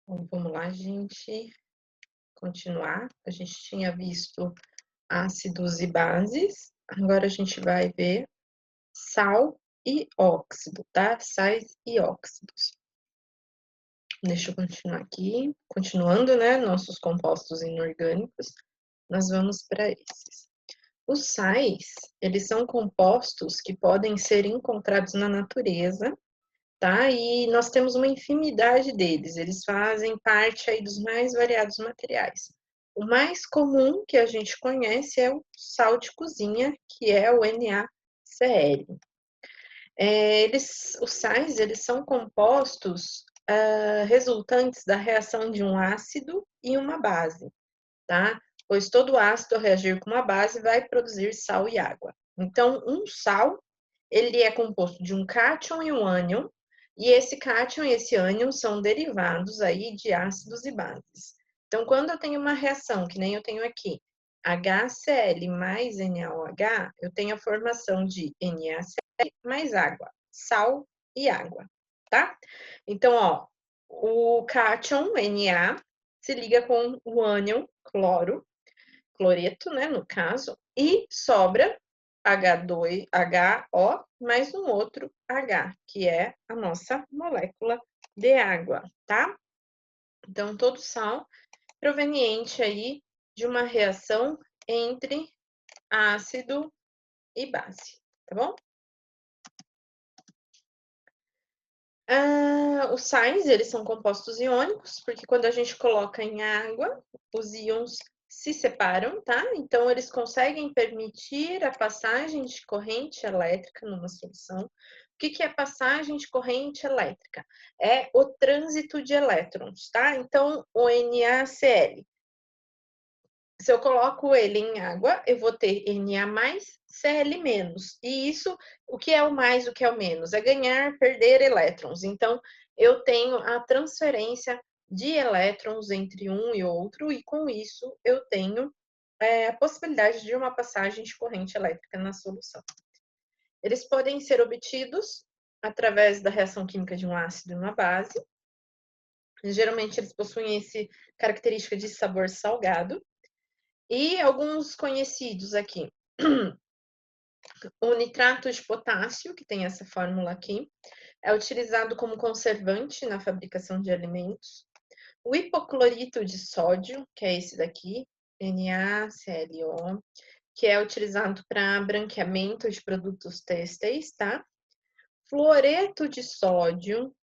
Então, vamos lá, gente, continuar. A gente tinha visto ácidos e bases, agora a gente vai ver sal e óxido, tá? Sais e óxidos. Deixa eu continuar aqui. Continuando, né, nossos compostos inorgânicos, nós vamos para esses. Os sais, eles são compostos que podem ser encontrados na natureza, tá? E nós temos uma infinidade deles, eles fazem parte aí dos mais variados materiais. O mais comum que a gente conhece é o sal de cozinha, que é o NaCl. Os sais, eles são compostos resultantes da reação de um ácido e uma base, tá? Pois todo ácido, ao reagir com uma base, vai produzir sal e água. Então, um sal, ele é composto de um cátion e um ânion, e esse cátion e esse ânion são derivados aí de ácidos e bases. Então, quando eu tenho uma reação, que nem eu tenho aqui, HCl mais NaOH, eu tenho a formação de NaCl mais água, sal e água, tá? Então, ó, o cátion, Na, se liga com o ânion, cloro, cloreto, né, no caso, e sobra H2, HO, mais um outro H, que é a nossa molécula de água, tá? Então, todo sal proveniente aí de uma reação entre ácido e base, tá bom? Os sais, eles são compostos iônicos, porque quando a gente coloca em água, os íons se separam, tá? Então, eles conseguem permitir a passagem de corrente elétrica numa solução. O que é passagem de corrente elétrica? É o trânsito de elétrons, tá? Então, o NaCl, se eu coloco ele em água, eu vou ter Na mais, Cl menos. E isso, o que é o mais, o que é o menos? É ganhar, perder elétrons. Então, eu tenho a transferência de elétrons entre um e outro, e com isso eu tenho a possibilidade de uma passagem de corrente elétrica na solução. Eles podem ser obtidos através da reação química de um ácido e uma base. Geralmente, eles possuem essa característica de sabor salgado. E alguns conhecidos aqui. O nitrato de potássio, que tem essa fórmula aqui, é utilizado como conservante na fabricação de alimentos. O hipoclorito de sódio, que é esse daqui, NaClO, que é utilizado para branqueamento de produtos têxteis, tá? Fluoreto de sódio,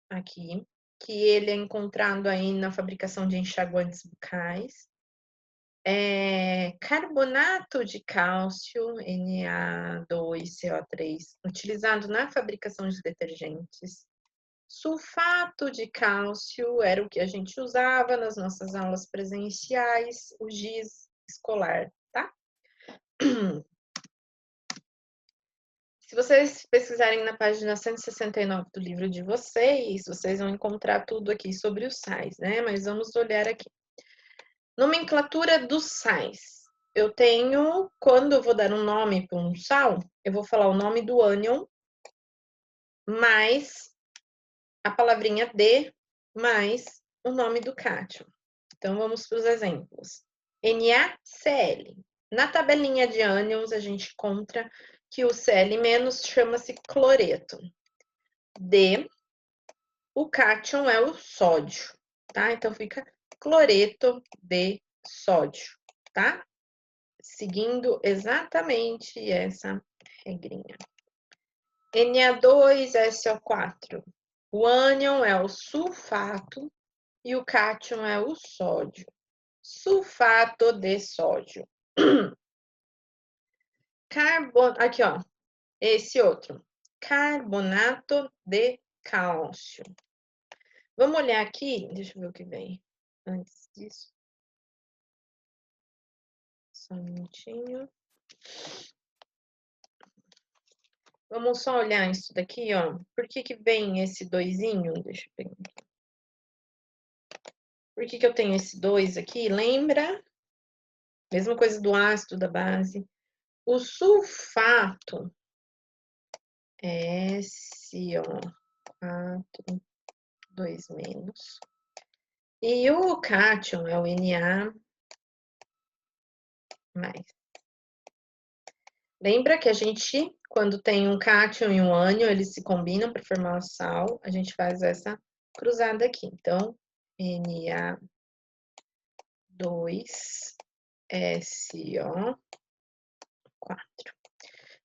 aqui, que ele é encontrado aí na fabricação de enxaguantes bucais. Carbonato de cálcio, Na2CO3, utilizado na fabricação de detergentes. Sulfato de cálcio era o que a gente usava nas nossas aulas presenciais, o giz escolar, tá? Se vocês pesquisarem na página 169 do livro de vocês, vocês vão encontrar tudo aqui sobre os sais, né? Mas vamos olhar aqui. Nomenclatura dos sais. Eu tenho, quando eu vou dar um nome para um sal, eu vou falar o nome do ânion mais a palavrinha de mais o nome do cátion. Então, vamos para os exemplos. NaCl. Na tabelinha de ânions, a gente encontra que o Cl- chama-se cloreto. D, o cátion é o sódio, tá? Então, fica cloreto de sódio, tá? Seguindo exatamente essa regrinha. Na2SO4. O ânion é o sulfato e o cátion é o sódio. Sulfato de sódio. Aqui, ó. Esse outro. Carbonato de cálcio. Vamos olhar aqui. Deixa eu ver o que vem antes disso. Só um minutinho. Vamos só olhar isso daqui, ó. Por que que vem esse doisinho? Deixa eu pegar. Por que que eu tenho esse 2 aqui? Lembra? Mesma coisa do ácido, da base. O sulfato é SO4, 2 menos. E o cátion é o Na+. Lembra que a gente, quando tem um cátion e um ânion, eles se combinam para formar o sal, a gente faz essa cruzada aqui. Então, Na2SO4.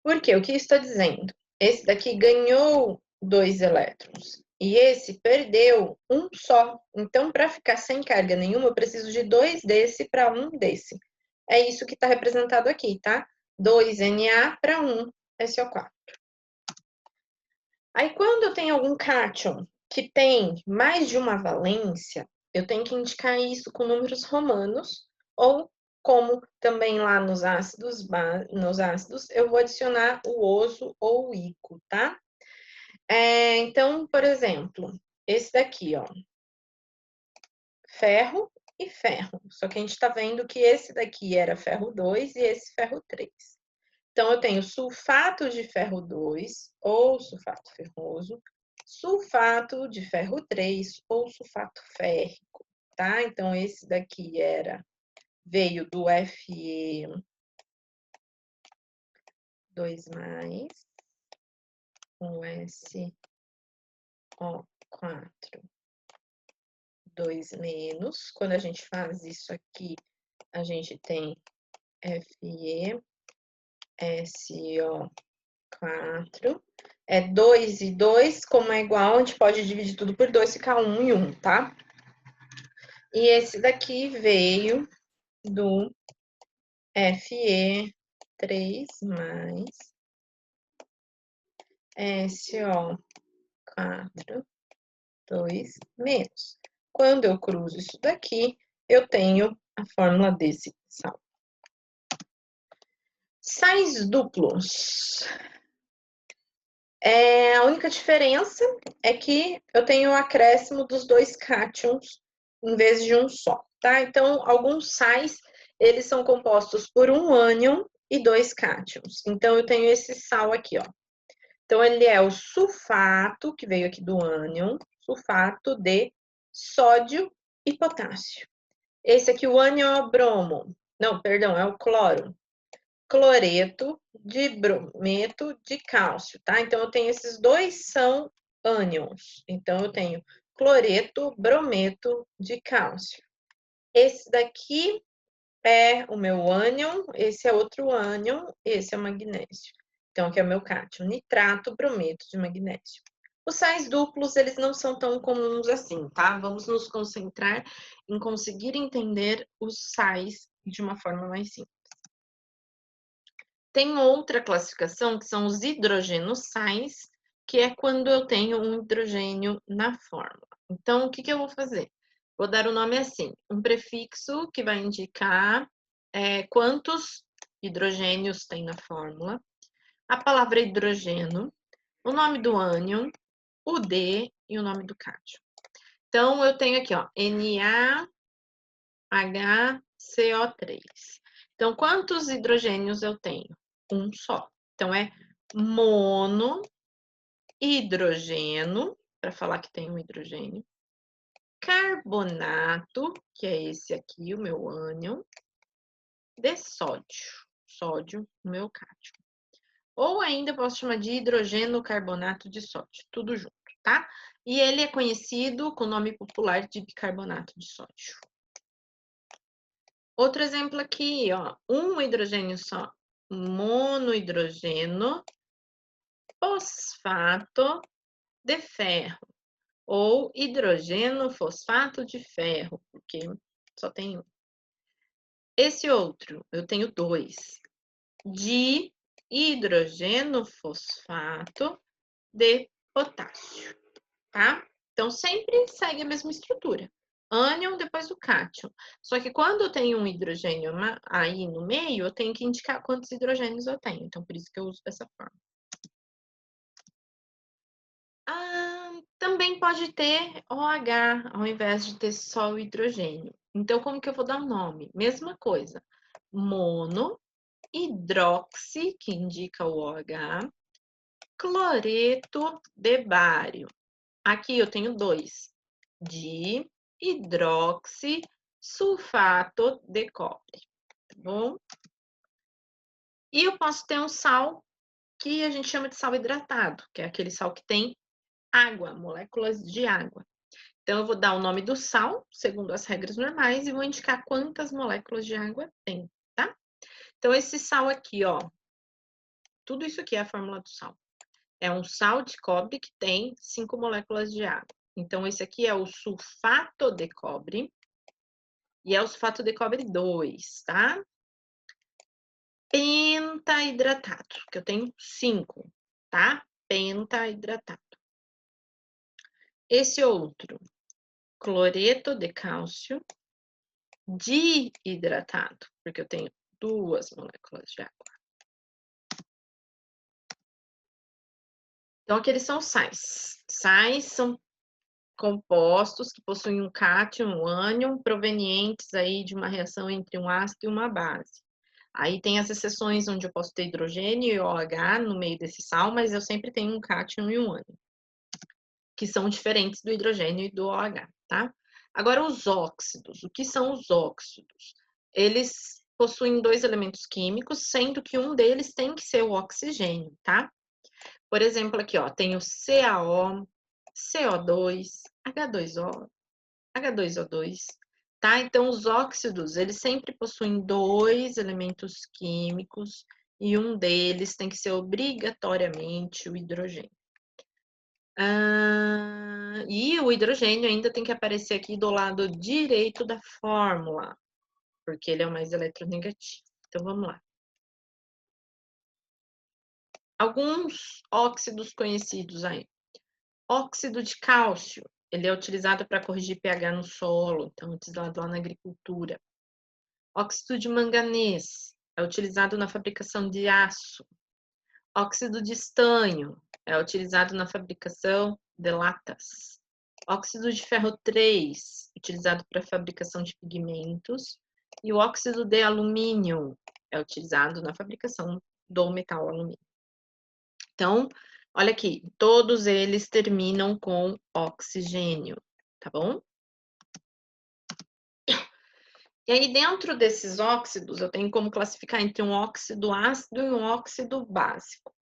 Por quê? O que está dizendo? Esse daqui ganhou 2 elétrons e esse perdeu um só. Então, para ficar sem carga nenhuma, eu preciso de 2 desse para 1 desse. É isso que está representado aqui, tá? 2 Na para 1 SO4. Aí, quando eu tenho algum cátion que tem mais de uma valência, eu tenho que indicar isso com números romanos, ou como também lá nos ácidos, eu vou adicionar o oso ou o ico, tá? Então, por exemplo, esse daqui, ó, ferro e ferro. Só que a gente tá vendo que esse daqui era ferro 2 e esse ferro 3. Então, eu tenho sulfato de ferro 2, ou sulfato ferroso, sulfato de ferro 3, ou sulfato férrico, tá? Então, esse daqui veio do Fe2+, um SO4, 2-. Quando a gente faz isso aqui, a gente tem Fe, SO4. É 2 e 2, como é igual, a gente pode dividir tudo por 2, ficar 1 e 1, tá? E esse daqui veio do Fe3+, SO4, 2-. Quando eu cruzo isso daqui, eu tenho a fórmula desse sal. Sais duplos. A única diferença é que eu tenho o acréscimo dos 2 cátions em vez de um só, tá? Então, alguns sais, eles são compostos por um ânion e 2 cátions. Então, eu tenho esse sal aqui, ó. Então, ele é o sulfato, que veio aqui do ânion, sulfato de sódio e potássio. Esse aqui, o ânion é o bromo. Não, perdão, é o cloro. Cloreto de brometo de cálcio, tá? Então, eu tenho esses dois são ânions. Então, eu tenho cloreto, brometo de cálcio. Esse daqui é o meu ânion, esse é outro ânion, esse é o magnésio. Então, aqui é o meu cátion, nitrato, brometo de magnésio. Os sais duplos, eles não são tão comuns assim, tá? Vamos nos concentrar em conseguir entender os sais de uma forma mais simples. Tem outra classificação, que são os hidrogenossais, que é quando eu tenho um hidrogênio na fórmula. Então, o que eu vou fazer? Vou dar o nome assim, um prefixo que vai indicar quantos hidrogênios tem na fórmula, a palavra hidrogênio, o nome do ânion, o D e o nome do cátion. Então, eu tenho aqui, ó, NaHCO3. Então, quantos hidrogênios eu tenho? Um só. Então, é monohidrogênio, para falar que tem um hidrogênio, carbonato, que é esse aqui, o meu ânion, de sódio, o meu cátion. Ou ainda posso chamar de hidrogênio carbonato de sódio, tudo junto, tá? E ele é conhecido com o nome popular de bicarbonato de sódio. Outro exemplo aqui, ó, um hidrogênio só, monohidrogênio fosfato de ferro, ou hidrogênio fosfato de ferro, porque só tem um. Esse outro, eu tenho 2, de hidrogênio fosfato de potássio, tá? Então, sempre segue a mesma estrutura. Ânion depois do cátion. Só que quando eu tenho um hidrogênio aí no meio, eu tenho que indicar quantos hidrogênios eu tenho. Então, por isso que eu uso dessa forma. Também pode ter OH, ao invés de ter só o hidrogênio. Então, como que eu vou dar o nome? Mesma coisa. Mono, hidroxi, que indica o OH, cloreto de bário. Aqui eu tenho 2, de hidroxisulfato de cobre, tá bom? E eu posso ter um sal que a gente chama de sal hidratado, que é aquele sal que tem água, moléculas de água. Então, eu vou dar o nome do sal, segundo as regras normais, e vou indicar quantas moléculas de água tem, tá? Então, esse sal aqui, ó, tudo isso aqui é a fórmula do sal. É um sal de cobre que tem 5 moléculas de água. Então, esse aqui é o sulfato de cobre. E é o sulfato de cobre 2, tá? Pentahidratado, que eu tenho 5, tá? Pentahidratado. Esse outro, cloreto de cálcio dihidratado, porque eu tenho 2 moléculas de água. Então, aqueles são sais. Sais são compostos que possuem um cátion e um ânion provenientes aí de uma reação entre um ácido e uma base. Aí tem as exceções onde eu posso ter hidrogênio e OH no meio desse sal, mas eu sempre tenho um cátion e um ânion, que são diferentes do hidrogênio e do OH, tá? Agora, os óxidos. O que são os óxidos? Eles possuem 2 elementos químicos, sendo que um deles tem que ser o oxigênio, tá? Por exemplo, aqui, ó, tem o CaO, CO2, H2O, H2O2, tá? Então, os óxidos, eles sempre possuem 2 elementos químicos e um deles tem que ser obrigatoriamente o hidrogênio. E o hidrogênio ainda tem que aparecer aqui do lado direito da fórmula, porque ele é o mais eletronegativo. Então, vamos lá. Alguns óxidos conhecidos aí. Óxido de cálcio, ele é utilizado para corrigir pH no solo, então utilizado lá na agricultura. Óxido de manganês, é utilizado na fabricação de aço. Óxido de estanho, é utilizado na fabricação de latas. Óxido de ferro 3, utilizado para a fabricação de pigmentos. E o óxido de alumínio, é utilizado na fabricação do metal alumínio. Então, olha aqui, todos eles terminam com oxigênio, tá bom? E aí, dentro desses óxidos, eu tenho como classificar entre um óxido ácido e um óxido básico.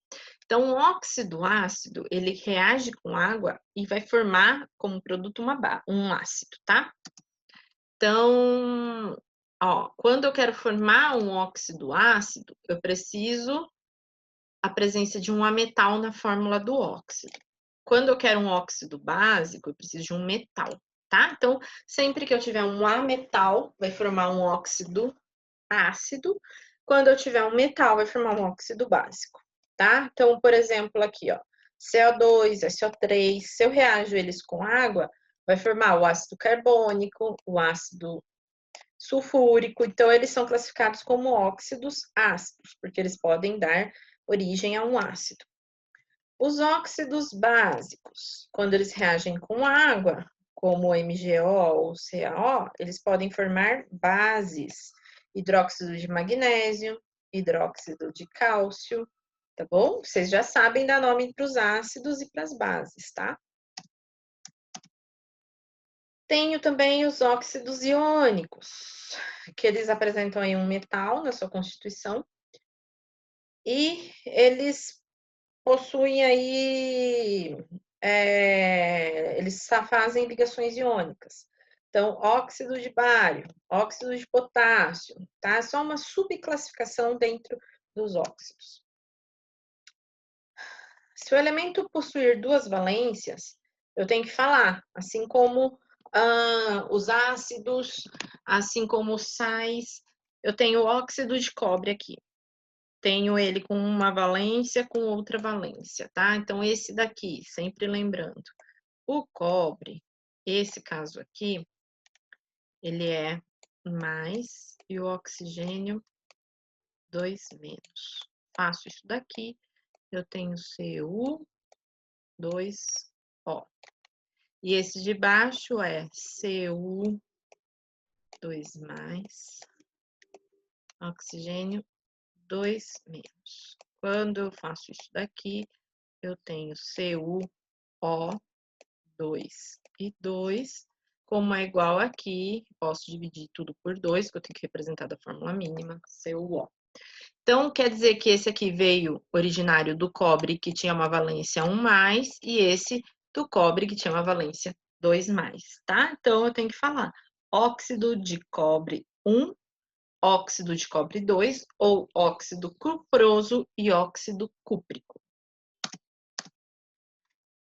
Então, o óxido ácido, ele reage com água e vai formar como produto um ácido, tá? Então, ó, quando eu quero formar um óxido ácido, eu preciso a presença de um ametal na fórmula do óxido. Quando eu quero um óxido básico, eu preciso de um metal, tá? Então, sempre que eu tiver um ametal, vai formar um óxido ácido. Quando eu tiver um metal, vai formar um óxido básico, tá? Então, por exemplo, aqui, ó, CO2, SO3, se eu reajo eles com água, vai formar o ácido carbônico, o ácido sulfúrico. Então, eles são classificados como óxidos ácidos, porque eles podem dar origem a um ácido. Os óxidos básicos, quando eles reagem com água, como o MgO ou CaO, eles podem formar bases, hidróxido de magnésio, hidróxido de cálcio, tá bom? Vocês já sabem dar nome para os ácidos e para as bases, tá? Tenho também os óxidos iônicos, que eles apresentam aí um metal na sua constituição, e eles possuem aí, eles fazem ligações iônicas. Então, óxido de bário, óxido de potássio, tá? É só uma subclassificação dentro dos óxidos. Se o elemento possuir 2 valências, eu tenho que falar, assim como os ácidos, assim como os sais, eu tenho óxido de cobre aqui. Tenho ele com uma valência, com outra valência, tá? Então, esse daqui, sempre lembrando, o cobre, esse caso aqui, ele é mais e o oxigênio 2 menos. Faço isso daqui, eu tenho Cu2O. E esse de baixo é Cu2 mais, oxigênio 2 menos. Quando eu faço isso daqui, eu tenho CuO2 e 2, como é igual aqui, posso dividir tudo por 2, que eu tenho que representar da fórmula mínima, CuO. Então, quer dizer que esse aqui veio originário do cobre, que tinha uma valência 1+, e esse do cobre, que tinha uma valência 2+, tá? Então, eu tenho que falar óxido de cobre 1, óxido de cobre 2, ou óxido cuproso e óxido cúprico.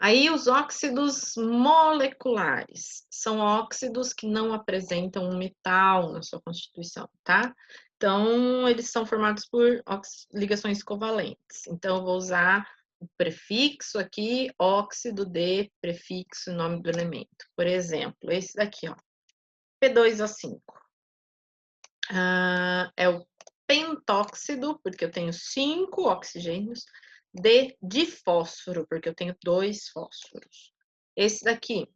Aí, os óxidos moleculares são óxidos que não apresentam um metal na sua constituição, tá? Então, eles são formados por ligações covalentes. Então, eu vou usar o prefixo aqui, óxido de prefixo, nome do elemento. Por exemplo, esse daqui, ó, P2O5. É o pentóxido, porque eu tenho 5 oxigênios, de fósforo, porque eu tenho 2 fósforos. Esse daqui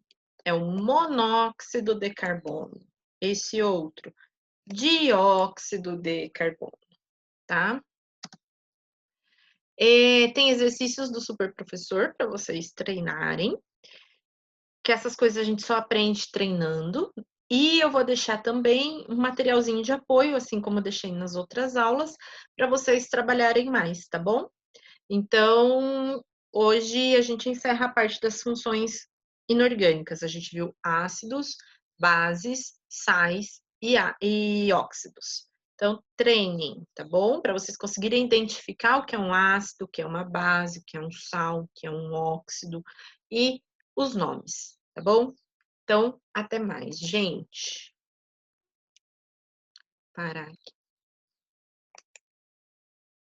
é o monóxido de carbono. Esse outro, dióxido de carbono, tá? Tem exercícios do super professor para vocês treinarem, que essas coisas a gente só aprende treinando. E eu vou deixar também um materialzinho de apoio, assim como eu deixei nas outras aulas, para vocês trabalharem mais, tá bom? Então, hoje a gente encerra a parte das funções inorgânicas. A gente viu ácidos, bases, sais e óxidos. Então, treinem, tá bom? Para vocês conseguirem identificar o que é um ácido, o que é uma base, o que é um sal, o que é um óxido e os nomes, tá bom? Então, até mais, gente. Parar aqui.